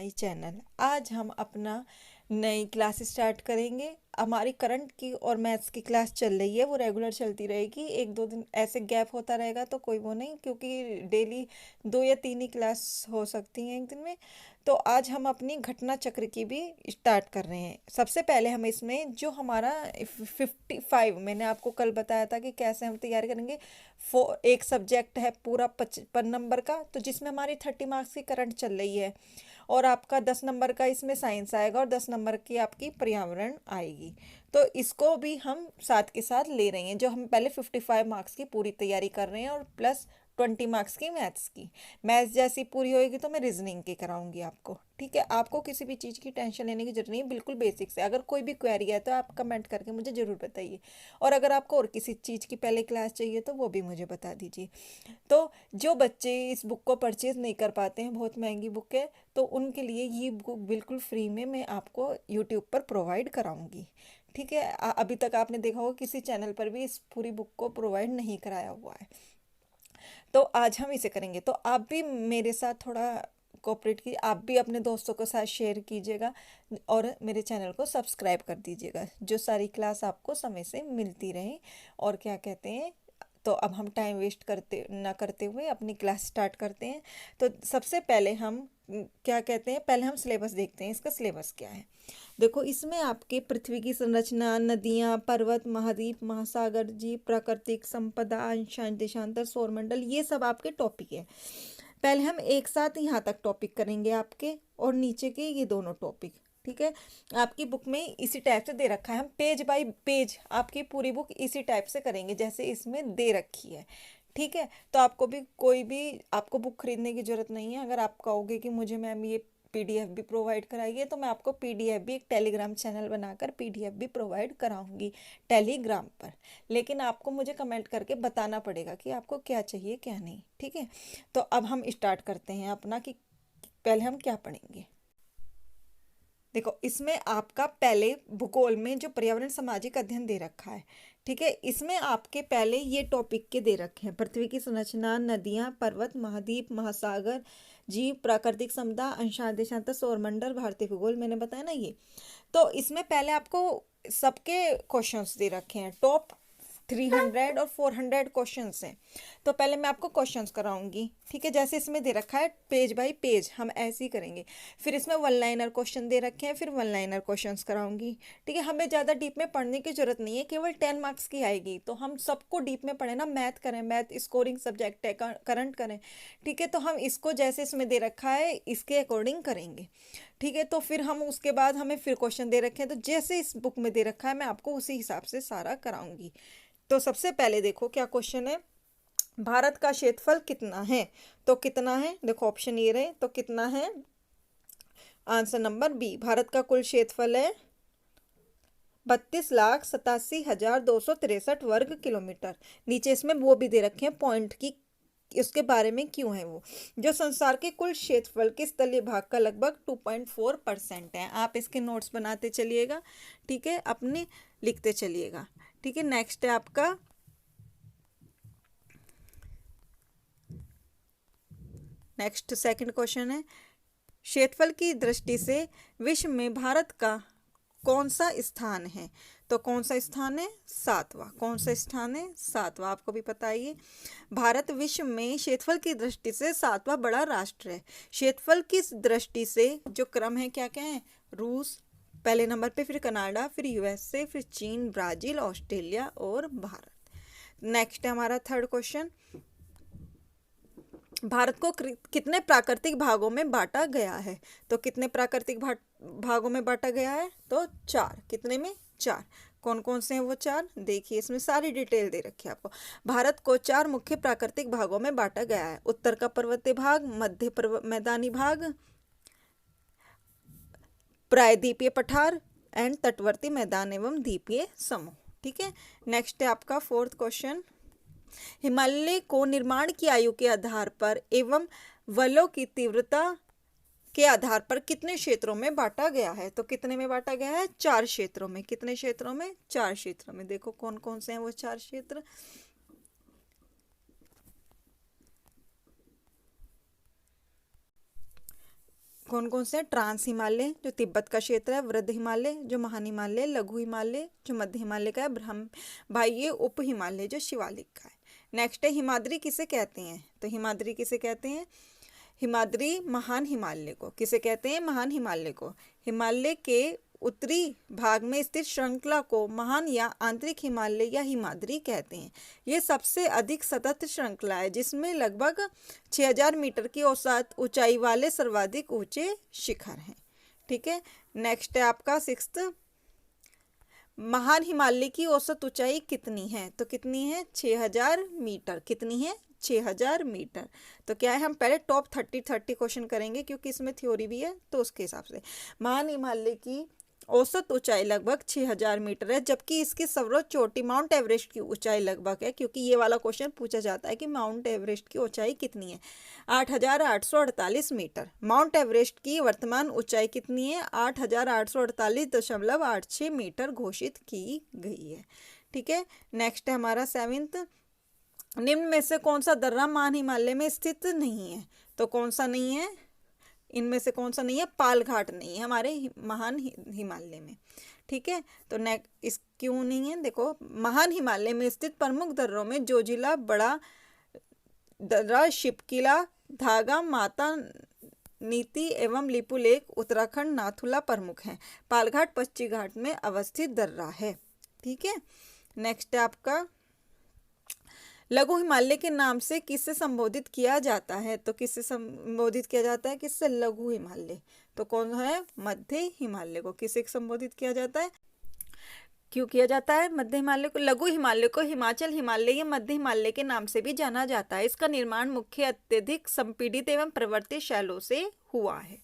My channel. आज हम अपना नई क्लास स्टार्ट करेंगे। हमारी करंट की और मैथ्स की क्लास चल रही है, वो रेगुलर चलती रहेगी। एक दो दिन ऐसे गैप होता रहेगा तो कोई वो नहीं, क्योंकि डेली 2 या 3 ही क्लास हो सकती हैं एक दिन में। तो आज हम अपनी घटना चक्र की भी स्टार्ट कर रहे हैं। सबसे पहले हम इसमें जो हमारा 55, मैंने आपको कल बताया था कि कैसे हम तैयारी करेंगे। एक सब्जेक्ट है पूरा 55 नंबर का, तो जिसमें हमारी 30 मार्क्स की करंट चल रही है, और आपका 10 नंबर का इसमें साइंस आएगा और 10 नंबर की आपकी पर्यावरण आएगी। तो इसको भी हम साथ के साथ ले रहे हैं। जो हम पहले 55 मार्क्स की पूरी तैयारी कर रहे हैं और प्लस 20 मार्क्स की मैथ्स की। मैथ्स जैसी पूरी होएगी तो मैं रीजनिंग की कराऊंगी आपको। ठीक है, आपको किसी भी चीज़ की टेंशन लेने की जरूरत नहीं है, बिल्कुल बेसिक से। अगर कोई भी क्वेरी है तो आप कमेंट करके मुझे ज़रूर बताइए, और अगर आपको और किसी चीज़ की पहले क्लास चाहिए तो वो भी मुझे बता दीजिए। तो जो बच्चे इस बुक को परचेज नहीं कर पाते हैं, बहुत महंगी बुक है, तो उनके लिए ये बुक बिल्कुल फ्री में मैं आपको यूट्यूब पर प्रोवाइड कराऊंगी। ठीक है, अभी तक आपने देखा होगा किसी चैनल पर भी इस पूरी बुक को प्रोवाइड नहीं कराया हुआ है। तो आज हम इसे करेंगे, तो आप भी मेरे साथ थोड़ा कोऑपरेट कीजिए। आप भी अपने दोस्तों के साथ शेयर कीजिएगा और मेरे चैनल को सब्सक्राइब कर दीजिएगा, जो सारी क्लास आपको समय से मिलती रहे। और क्या कहते हैं, तो अब हम टाइम वेस्ट करते ना करते हुए अपनी क्लास स्टार्ट करते हैं। तो सबसे पहले हम क्या कहते हैं, पहले हम सिलेबस देखते हैं। इसका सिलेबस क्या है, देखो। इसमें आपके पृथ्वी की संरचना, नदियाँ, पर्वत, महाद्वीप, महासागर, जीव, प्राकृतिक संपदा, अंशांश, देशांतर, सौरमंडल, ये सब आपके टॉपिक है। पहले हम एक साथ यहाँ तक टॉपिक करेंगे आपके, और नीचे के ये दोनों टॉपिक। ठीक है, आपकी बुक में इसी टाइप से दे रखा है। हम पेज बाय पेज आपकी पूरी बुक इसी टाइप से करेंगे जैसे इसमें दे रखी है। ठीक है, तो आपको भी कोई भी आपको बुक खरीदने की जरूरत नहीं है। अगर आप कहोगे कि मुझे मैम ये पीडीएफ भी प्रोवाइड कराइए, तो मैं आपको पीडीएफ भी, एक टेलीग्राम चैनल बनाकर पीडीएफ भी प्रोवाइड कराऊंगी टेलीग्राम पर। लेकिन आपको मुझे कमेंट करके बताना पड़ेगा कि आपको क्या चाहिए क्या नहीं। ठीक है, तो अब हम स्टार्ट करते हैं अपना कि पहले हम क्या पढ़ेंगे। देखो, इसमें आपका पहले भूगोल में जो पर्यावरण सामाजिक अध्ययन दे रखा है। ठीक है, इसमें आपके पहले ये टॉपिक के दे रखे हैं: पृथ्वी की संरचना, नदियां, पर्वत, महाद्वीप, महासागर, जीव, प्राकृतिक संपदा, अंशांश, देशांतर, सौरमंडल, भारतीय भूगोल, मैंने बताया ना ये। तो इसमें पहले आपको सबके क्वेश्चंस दे रखे हैं। टॉप 300 और 400 क्वेश्चंस हैं। तो पहले मैं आपको क्वेश्चंस कराऊंगी। ठीक है, जैसे इसमें दे रखा है पेज बाय पेज, हम ऐसे ही करेंगे। फिर इसमें वन लाइनर क्वेश्चन दे रखे हैं, फिर वन लाइनर क्वेश्चंस कराऊंगी। ठीक है, हमें ज़्यादा डीप में पढ़ने की जरूरत नहीं है, केवल 10 मार्क्स की आएगी। तो हम सबको डीप में पढ़े ना, मैथ करें, मैथ स्कोरिंग सब्जेक्ट है, करंट करें। ठीक है, तो हम इसको जैसे इसमें दे रखा है इसके अकॉर्डिंग करेंगे। ठीक है, तो फिर हम उसके बाद हमें फिर क्वेश्चन दे रखे हैं, तो जैसे इस बुक में दे रखा है मैं आपको उसी हिसाब से सारा कराऊंगी। तो सबसे पहले देखो क्या क्वेश्चन है। भारत का क्षेत्रफल कितना है, तो कितना है, देखो ऑप्शन ये रहे, तो कितना है। आंसर नंबर बी, भारत का कुल क्षेत्रफल है 32,87,263 वर्ग किलोमीटर। नीचे इसमें वो भी दे रखे हैं पॉइंट की, उसके बारे में क्यों है वो। जो संसार के कुल क्षेत्रफल के स्थलीय भाग का लगभग 2.4% है। आप इसके नोट्स बनाते चलिएगा। ठीक है, अपने लिखते चलिएगा। ठीक है, नेक्स्ट है आपका नेक्स्ट सेकंड क्वेश्चन है, क्षेत्रफल की दृष्टि से विश्व में भारत का कौन सा स्थान है, तो कौन सा स्थान है, 7वां। कौन सा स्थान है, 7वां, आपको भी पता ही है। भारत विश्व में क्षेत्रफल की दृष्टि से 7वां बड़ा राष्ट्र है। क्षेत्रफल की दृष्टि से जो क्रम है क्या क्या है, रूस पहले नंबर पे, फिर कनाडा, फिर यूएसए, फिर चीन, ब्राजील, ऑस्ट्रेलिया और भारत। नेक्स्ट है हमारा थर्ड क्वेश्चन, भारत को कितने प्राकृतिक भागों में बांटा गया है, तो कितने प्राकृतिक भागों में बांटा गया है, तो 4। कितने में, 4। कौन कौन से हैं वो 4, देखिए इसमें सारी डिटेल दे रखी है आपको। भारत को 4 मुख्य प्राकृतिक भागों में बांटा गया है: उत्तर का पर्वतीय भाग, मध्य मैदानी भाग, प्रायद्वीपीय पठार एंड तटवर्ती मैदान एवं द्वीपीय समूह। ठीक है, नेक्स्ट है आपका फोर्थ क्वेश्चन, हिमालय को निर्माण की आयु के आधार पर एवं वलयों की तीव्रता के आधार पर कितने क्षेत्रों में बांटा गया है, तो कितने में बांटा गया है, 4 क्षेत्रों में। कितने क्षेत्रों में, 4 क्षेत्रों में। देखो कौन कौन से हैं वो 4 क्षेत्र। कौन कौन से? ट्रांस हिमालय जो तिब्बत का क्षेत्र है, वृद्ध हिमालय जो महान हिमालय, लघु हिमालय जो मध्य हिमालय का है, ब्रह्म भाई ये उप हिमालय जो शिवालिक का है। नेक्स्ट है हिमाद्री किसे कहते हैं? तो हिमाद्री किसे कहते हैं? हिमाद्री महान हिमालय को किसे कहते हैं? महान हिमालय को। हिमालय के उत्तरी भाग में स्थित श्रृंखला को महान या आंतरिक हिमालय या हिमाद्री कहते हैं। ये सबसे अधिक सतत श्रृंखला है जिसमें लगभग 6000 मीटर की औसत ऊंचाई वाले सर्वाधिक ऊंचे शिखर हैं। ठीक है, नेक्स्ट है आपका 6th, महान हिमालय की औसत ऊंचाई कितनी है? तो कितनी है? 6000 मीटर। कितनी है? 6000 मीटर। तो क्या है, हम पहले टॉप 30 क्वेश्चन करेंगे क्योंकि इसमें थ्योरी भी है, तो उसके हिसाब से महान हिमालय की औसत ऊंचाई लगभग 6000 मीटर है, जबकि इसकी सर्वोच्च चोटी माउंट एवरेस्ट की ऊंचाई लगभग है, क्योंकि ये वाला क्वेश्चन पूछा जाता है कि माउंट एवरेस्ट की ऊंचाई कितनी है? 8848 मीटर। माउंट एवरेस्ट की वर्तमान ऊंचाई कितनी है? 8848.86 मीटर घोषित की गई है। ठीक है, नेक्स्ट है हमारा 7th, निम्न में से कौन सा दर्रा महान हिमालय में स्थित नहीं है? तो कौन सा नहीं है? इनमें से कौन सा नहीं है? पाल घाट नहीं है हमारे महान हिमालय में। ठीक है, तो इस क्यों नहीं है? देखो, महान हिमालय में स्थित प्रमुख दर्रों में जोजिला, बड़ा दर्रा, शिपकिला, धागा, माता नीति एवं लिपुलेख, उत्तराखंड, नाथुला प्रमुख हैं। पालघाट पश्चिमी घाट में अवस्थित दर्रा है। ठीक है, नेक्स्ट है आपका लघु हिमालय के नाम से किससे संबोधित किया जाता है? तो किससे संबोधित किया जाता है? किससे? लघु हिमालय। तो कौन है? मध्य हिमालय को। किससे संबोधित किया जाता है? क्यों किया जाता है मध्य हिमालय को? लघु हिमालय को हिमाचल हिमालय या मध्य हिमालय के नाम से भी जाना जाता है। इसका निर्माण मुख्य अत्यधिक संपीड़ित एवं प्रवर्तित शैलों से हुआ है,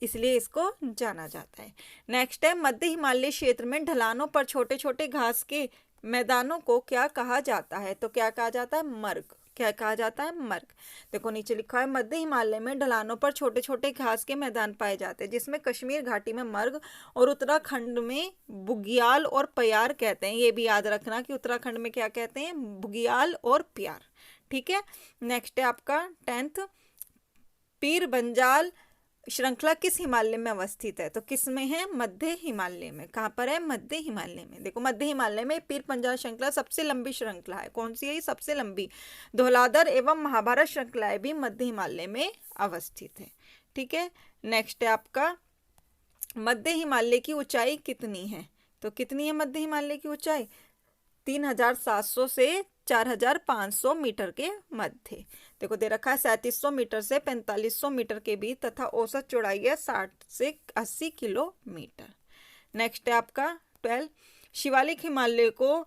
इसलिए इसको जाना जाता है। नेक्स्ट है मध्य हिमालय क्षेत्र में ढलानों पर छोटे छोटे घास के मैदानों को क्या कहा जाता है? तो क्या कहा जाता है? मर्ग। क्या कहा जाता है? मर्ग। देखो नीचे लिखा है मध्य हिमालय में ढलानों पर छोटे छोटे घास के मैदान पाए जाते हैं, जिसमें कश्मीर घाटी में मर्ग और उत्तराखंड में बुग्याल और प्यार कहते हैं। ये भी याद रखना कि उत्तराखंड में क्या कहते हैं? बुग्याल और प्यार। ठीक है, नेक्स्ट है आपका 10th, पीर बंजाल श्रृंखला किस हिमालय में अवस्थित है? तो किस में है? मध्य हिमालय में। कहाँ पर है? मध्य हिमालय में। देखो मध्य हिमालय में पीर पंजाल श्रृंखला सबसे लंबी श्रृंखला है। कौन सी है? सबसे लंबी। धौलाधर एवं महाभारत श्रृंखलाएं भी मध्य हिमालय में अवस्थित है। ठीक है, नेक्स्ट है आपका मध्य हिमालय की ऊंचाई कितनी है? तो कितनी है मध्य हिमालय की ऊंचाई? 3700 से 4500 मीटर के मध्य। देखो दे रखा है 3700 मीटर से 4500 मीटर के बीच, तथा औसत चौड़ाई है 60 से 80 किलोमीटर। नेक्स्ट है आपका 12, शिवालिक हिमालय को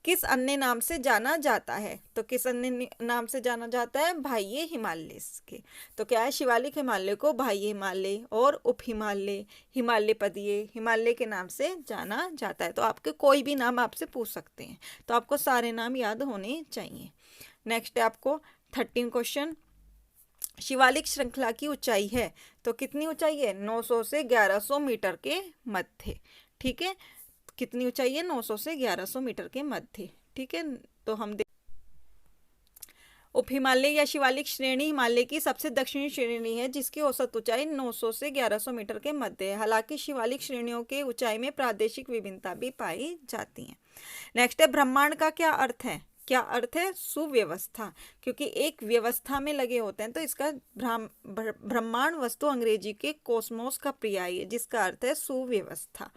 किस अन्य नाम से जाना जाता है? तो किस अन्य नाम से जाना जाता है? बाह्य हिमालय के। तो क्या है? शिवालिक हिमालय को बाह्य हिमालय और उप हिमालय, हिमालय पदीय हिमालय के नाम से जाना जाता है। तो आपके कोई भी नाम आपसे पूछ सकते हैं, तो आपको सारे नाम याद होने चाहिए। नेक्स्ट है आपको 13 क्वेश्चन, शिवालिक श्रृंखला की ऊंचाई है तो कितनी ऊंचाई है? 900 से 1100 मीटर के मध्य। ठीक है, कितनी ऊंचाई है? 900 से 1100 मीटर के मध्य। ठीक है, तो हम उप हिमालय या शिवालिक श्रेणी हिमालय की सबसे दक्षिणी श्रेणी है, जिसकी औसत ऊंचाई 900 से 1100 मीटर के मध्य है। हालांकि शिवालिक श्रेणियों के ऊंचाई में प्रादेशिक विभिन्नता भी पाई जाती है। नेक्स्ट है ब्रह्मांड का क्या अर्थ है? क्या अर्थ है? सुव्यवस्था, क्योंकि एक व्यवस्था में लगे होते हैं, तो इसका ब्रह्मांड वस्तु अंग्रेजी के कॉस्मोस का पर्याय है, जिसका अर्थ है सुव्यवस्था।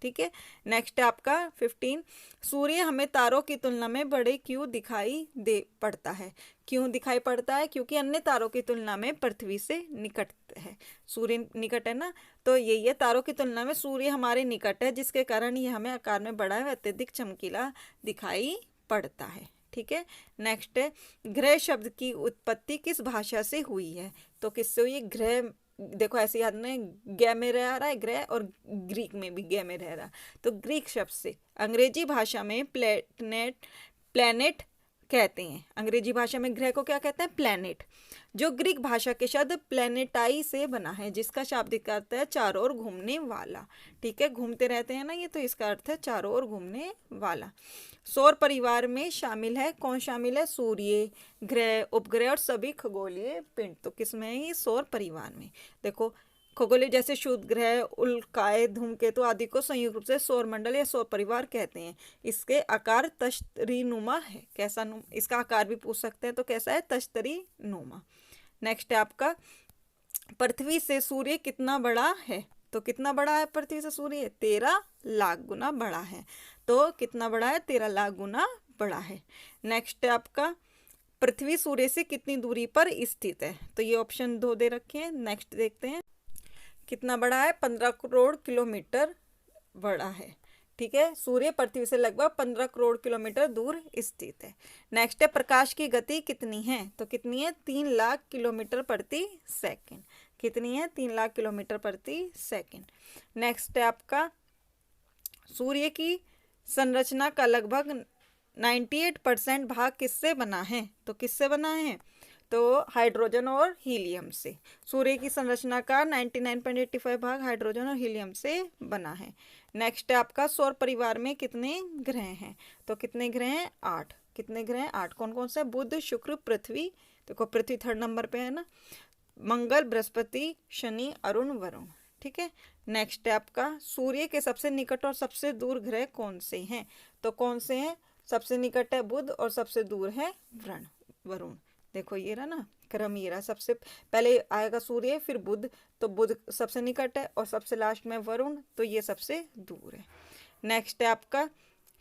ठीक है, नेक्स्ट है आपका 15, सूर्य हमें तारों की तुलना में बड़े क्यों दिखाई दे पड़ता है? क्यों दिखाई पड़ता है? क्योंकि अन्य तारों की तुलना में पृथ्वी से निकट है। सूर्य निकट है ना, तो यही है, तारों की तुलना में सूर्य हमारे निकट है, जिसके कारण ये हमें आकार में बड़ा है, अत्यधिक चमकीला दिखाई पड़ता है। ठीक है, नेक्स्ट है ग्रह शब्द की उत्पत्ति किस भाषा से हुई है? तो किससे हुई? ग्रह, देखो ऐसे याद नहीं, ग में रह रहा है ग्रह, और ग्रीक में भी ग में रह रहा, तो ग्रीक शब्द से। अंग्रेजी भाषा में प्लैनेट कहते हैं। अंग्रेजी भाषा में ग्रह को क्या कहते हैं? प्लैनेट, जो ग्रीक भाषा के शब्द प्लैनेटाई से बना है, जिसका शाब्दिक अर्थ है चारों ओर घूमने वाला। ठीक है, घूमते रहते हैं ना ये, तो इसका अर्थ है चारों ओर घूमने वाला। सौर परिवार में शामिल है, कौन शामिल है? सूर्य, ग्रह, उपग्रह और सभी खगोलीय पिंड। तो किस में है? ये सौर परिवार में। देखो खगोलीय जैसे क्षुद्र ग्रह, उल्काएं, धूमकेतु आदि को संयुक्त रूप से सौरमंडल या सौर परिवार कहते हैं। इसके आकार तश्तरीनुमा है। कैसा इसका आकार भी पूछ सकते हैं, तो कैसा है? तश्तरीनुमा। नेक्स्ट है आपका, पृथ्वी से सूर्य कितना बड़ा है? तो कितना बड़ा है पृथ्वी से सूर्य? 13 लाख गुना बड़ा है। तो कितना बड़ा है? 13 लाख गुना बड़ा है। नेक्स्ट है आपका, पृथ्वी सूर्य से कितनी दूरी पर स्थित है? तो ये ऑप्शन 2 दे रखे हैं। नेक्स्ट देखते हैं, कितना बड़ा है? 15 करोड़ किलोमीटर बड़ा है। ठीक है, सूर्य पृथ्वी से लगभग 15 करोड़ किलोमीटर दूर स्थित है। नेक्स्ट है, प्रकाश की गति कितनी है? तो कितनी है? 3 लाख किलोमीटर प्रति सेकंड। कितनी है? 3 लाख किलोमीटर प्रति सेकंड। नेक्स्ट है आपका, सूर्य की संरचना का लगभग 98% भाग किससे बना है? तो किससे बना है? तो हाइड्रोजन और हीलियम से। सूर्य की संरचना का 99.85 भाग हाइड्रोजन और हीलियम से बना है। नेक्स्ट है आपका, सौर परिवार में कितने ग्रह हैं? तो कितने ग्रह हैं? 8। कितने ग्रह हैं? 8। कौन कौन से? बुध, शुक्र, पृथ्वी, देखो पृथ्वी 3rd नंबर पे है ना, मंगल, बृहस्पति, शनि, अरुण, वरुण। ठीक है। नेक्स्ट है आपका, सूर्य के सबसे निकट और सबसे दूर ग्रह कौन से हैं? तो कौन से हैं? सबसे निकट है बुध और सबसे दूर है वरुण। देखो ये रहा ना क्रम, ये रहा, सबसे पहले आएगा सूर्य, फिर बुध, तो बुध सबसे निकट है और सबसे लास्ट में वरुण, तो ये सबसे दूर है। नेक्स्ट है आपका,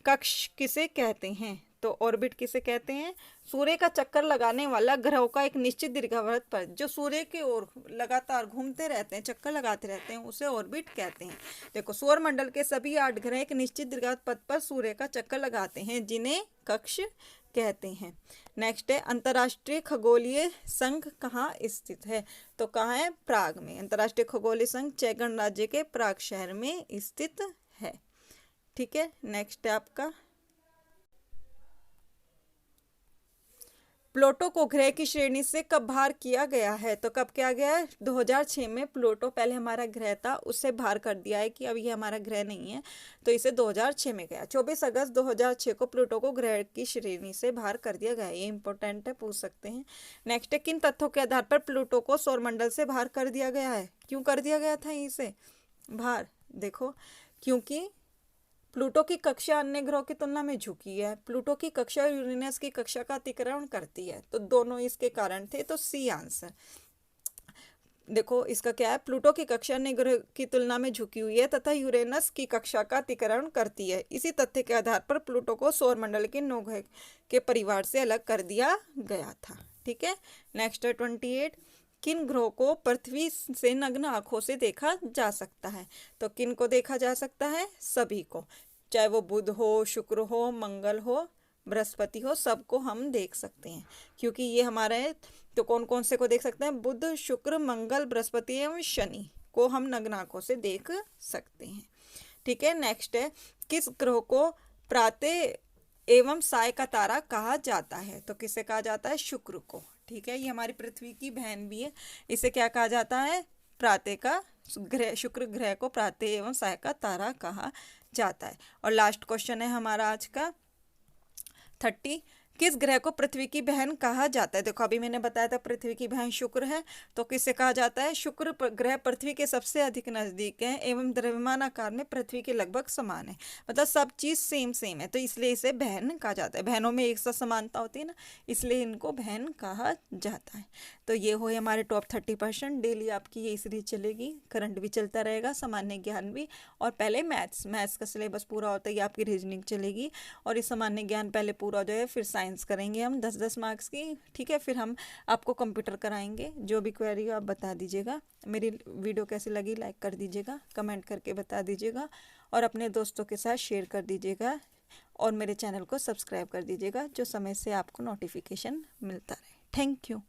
कक्ष किसे कहते हैं? तो ऑर्बिट किसे कहते हैं? सूर्य का चक्कर लगाने वाला ग्रहों का एक निश्चित दीर्घावर्त पर जो सूर्य की ओर लगातार घूमते रहते हैं, चक्कर लगाते रहते हैं, उसे ऑर्बिट कहते हैं। देखो, सौर मंडल के सभी 8 ग्रह एक निश्चित दीर्घावर्त पथ पर सूर्य का चक्कर लगाते हैं, जिन्हें कक्ष कहते हैं। नेक्स्ट है, अंतर्राष्ट्रीय खगोलीय संघ कहाँ स्थित है? तो कहाँ है? प्राग में। अंतर्राष्ट्रीय खगोलीय संघ चेक गणराज्य के प्राग शहर में स्थित है। ठीक है। नेक्स्ट है आपका, प्लूटो को ग्रह की श्रेणी से कब बाहर किया गया है? तो कब किया गया है? 2006 में प्लूटो पहले हमारा ग्रह था, उससे बाहर कर दिया है कि अब ये हमारा ग्रह नहीं है, तो इसे 2006 में गया। 24 अगस्त 2006 को प्लूटो को ग्रह की श्रेणी से बाहर कर दिया गया। ये इंपॉर्टेंट है, पूछ सकते हैं। नेक्स्ट है, किन तथ्यों के आधार पर प्लूटो को सौरमंडल से बाहर कर दिया गया है? क्यों कर दिया गया था इसे बाहर? देखो, क्योंकि प्लूटो की कक्षा अन्य ग्रहों की तुलना में झुकी है। प्लूटो की कक्षा यूरेनस की कक्षा का अतिक्रमण करती है, तो दोनों इसके कारण थे, तो सी आंसर। देखो इसका क्या है, प्लूटो की कक्षा अन्य ग्रह की तुलना में झुकी हुई है तथा यूरेनस की कक्षा का अतिक्रमण करती है। इसी तथ्य के आधार पर प्लूटो को सौरमंडल के 9 ग्रह के परिवार से अलग कर दिया गया था। ठीक है। नेक्स्ट है 28, किन ग्रहों को पृथ्वी से नग्न आंखों से देखा जा सकता है? तो किन को देखा जा सकता है? सभी को, चाहे वो बुध हो, शुक्र हो, मंगल हो, बृहस्पति हो, सबको हम देख सकते हैं, क्योंकि ये हमारा है। तो कौन कौन से को देख सकते हैं? बुध, शुक्र, मंगल, बृहस्पति एवं शनि को हम नग्न आंखों से देख सकते हैं। ठीक है। नेक्स्ट है, किस ग्रह को प्रातः एवं साय का तारा कहा जाता है? तो किसे कहा जाता है? शुक्र को। ठीक है। ये हमारी पृथ्वी की बहन भी है, इसे क्या कहा जाता है? प्रातः का ग्रह, शुक्र ग्रह को प्रातः एवं साय का तारा कहा जाता है। और लास्ट क्वेश्चन है हमारा आज का 30, किस ग्रह को पृथ्वी की बहन कहा जाता है? देखो अभी मैंने बताया था पृथ्वी की बहन शुक्र है, तो किसे कहा जाता है? शुक्र ग्रह पृथ्वी के सबसे अधिक नजदीक है एवं द्रव्यमान आकार में पृथ्वी के लगभग समान है, मतलब सब चीज सेम सेम है, तो इसलिए इसे बहन कहा जाता है। बहनों में एक सा समानता होती है ना, इसलिए इनको बहन कहा जाता है। तो ये हो हमारे टॉप 30%। डेली आपकी ये सीरीज चलेगी, करंट भी चलता रहेगा, सामान्य ज्ञान भी, और पहले मैथ्स का सिलेबस पूरा होता है, आपकी रीजनिंग चलेगी, और इस सामान्य ज्ञान पहले पूरा हो जाए, फिर साइंस करेंगे हम 10-10 मार्क्स की। ठीक है। फिर हम आपको कंप्यूटर कराएंगे। जो भी क्वेरी हो आप बता दीजिएगा। मेरी वीडियो कैसी लगी लाइक कर दीजिएगा, कमेंट करके बता दीजिएगा, और अपने दोस्तों के साथ शेयर कर दीजिएगा, और मेरे चैनल को सब्सक्राइब कर दीजिएगा, जो समय से आपको नोटिफिकेशन मिलता रहे। Thank you.